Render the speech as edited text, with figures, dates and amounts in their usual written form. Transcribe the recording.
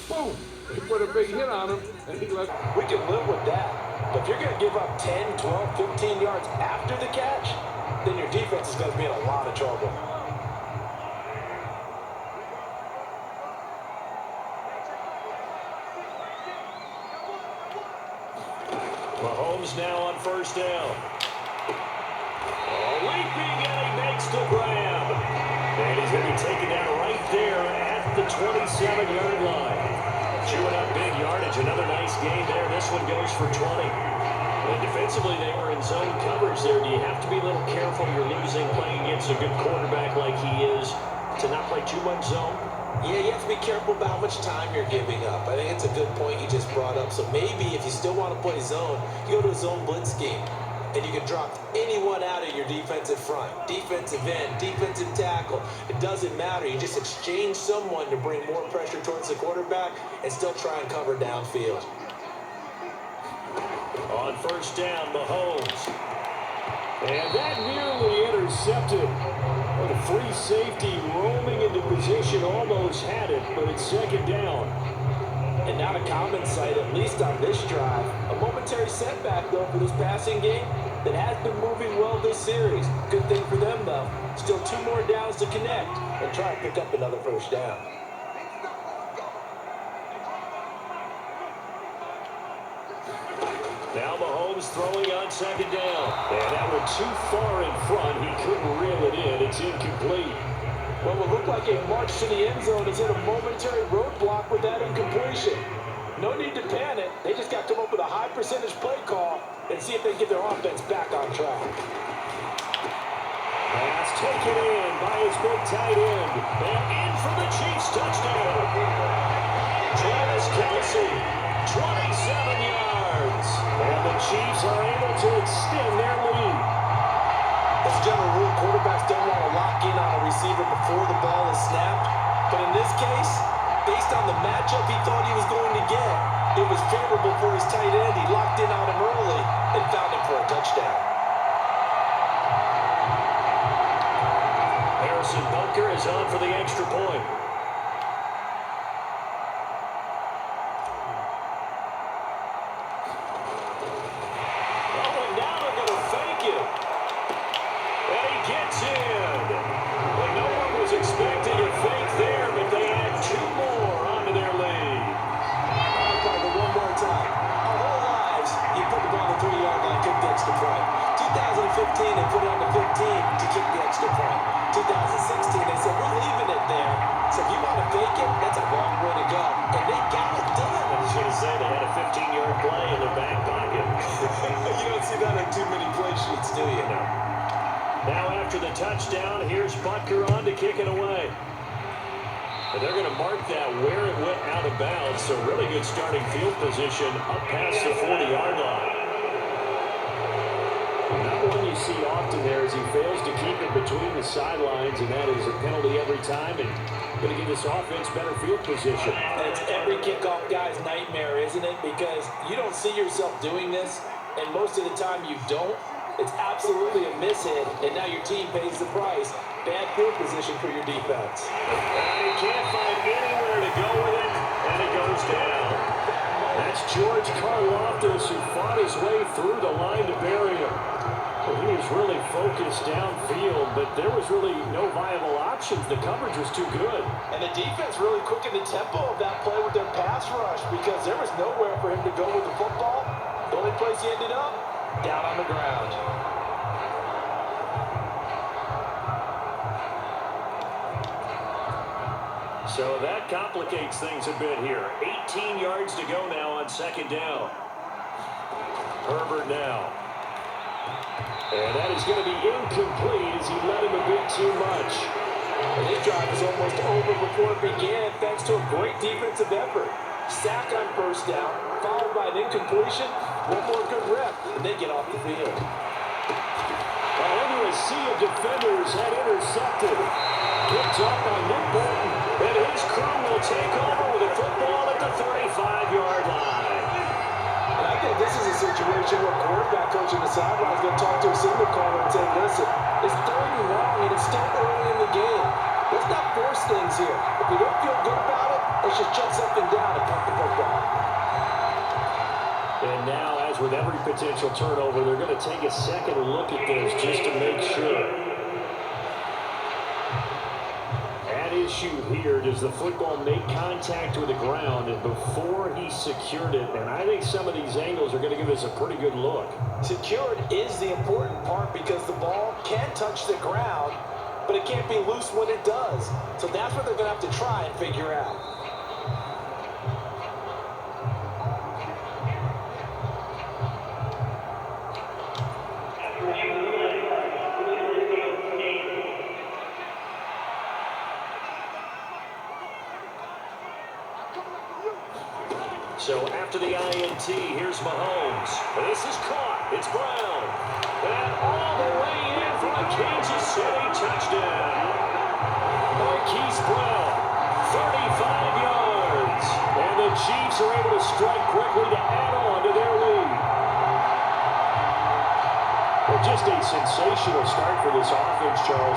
Boom! He put a big hit on him, and he let. We can live with that. But if you're going to give up 10, 12, 15 yards after the catch, then your defense is going to be in a lot of trouble. Mahomes now on first down. Leaping, and he makes the grab. And he's going to be taken down right there at the 27-yard line. Chewing up big yardage. Another nice gain there. This one goes for 20. And defensively, they were in zone coverage there. Do you have to be a little careful? You're losing playing against a good quarterback like he is to not play too much zone? Yeah, you have to be careful about how much time you're giving up. I think it's a good point you just brought up. So maybe if you still want to play zone, you go to a zone blitz scheme. And you can drop anyone out of your defensive front, defensive end, defensive tackle. It doesn't matter. You just exchange someone to bring more pressure towards the quarterback and still try and cover downfield. On first down, Mahomes. And that nearly intercepted. Well, the free safety roaming into position almost had it, but it's second down. And not a common sight, at least on this drive. A momentary setback, though, for this passing game that has been moving well this series. Good thing for them, though. Still 2 more downs to connect and try and pick up another first down. Now Mahomes throwing on second down. And that one too far in front. He couldn't reel it in. It's incomplete. What will look like a march to the end zone is hit a momentary roadblock with that incompletion. No need to panic. They just got to come up with a high percentage play call and see if they can get their offense back on track. Pass taken in by his big tight end. And in for the Chiefs touchdown. Travis Kelce, 27 yards. And the Chiefs are able to extend their lead. As a general rule, quarterbacks don't want to lock in on a receiver before the ball is snapped. But in this case, based on the matchup he thought he was going to get, it was favorable for his tight end. He locked in on him early and found him for a touchdown. Harrison Bunker is on for the extra point. And put it on the 15 to kick the extra point. 2016, they said, we're leaving it there. So if you want to fake it, that's a long way to go. And they got it done. I was going to say, they had a 15-yard play in their back pocket. You don't see that on too many play sheets, do you? No. Now after the touchdown, here's Butker on to kick it away. And they're going to mark that where it went out of bounds. So really good starting field position up past the 40-yard line. Not one you see often there as he fails to keep it between the sidelines, and that is a penalty every time, and going to give this offense better field position. And it's every kickoff guy's nightmare, isn't it? Because you don't see yourself doing this, and most of the time you don't. It's absolutely a mishit, and now your team pays the price. Bad field position for your defense. And he can't find anywhere to go with it, and it goes down. That's George Karlaftis, who fought his way through the line to bury him. Well, he was really focused downfield, but there was really no viable options. The coverage was too good. And the defense really quickened the tempo of that play with their pass rush because there was nowhere for him to go with the football. The only place he ended up, down on the ground. So that complicates things a bit here. 18 yards to go now on second down. Herbert now. And that is going to be incomplete as he let him a bit too much. And his drive was almost over before it began thanks to a great defensive effort. Sack on first down, followed by an incompletion. One more good rep, and they get off the field. Well, into a sea of defenders had intercepted. Picked up by Nick Bolton, and his crew will take over with the football at the 35-yard line. And I think this is a situation where quarterback coach on the sideline is going to talk to a signal caller and say, listen, it's third and long, and it's still early in the game. Let's not force things here. If we don't feel good about it, let's just shut something down and with every potential turnover, they're going to take a second look at this just to make sure. At issue here, does the football make contact with the ground and before he secured it? And I think some of these angles are going to give us a pretty good look. Secured is the important part because the ball can touch the ground, but it can't be loose when it does. So that's what they're going to have to try and figure out. So after the INT, here's Mahomes. This is caught. It's Brown. And all the way in for a Kansas City touchdown. Marquise Brown, 35 yards. And the Chiefs are able to strike quickly to add on to their lead. Well, just a sensational start for this offense, Charles.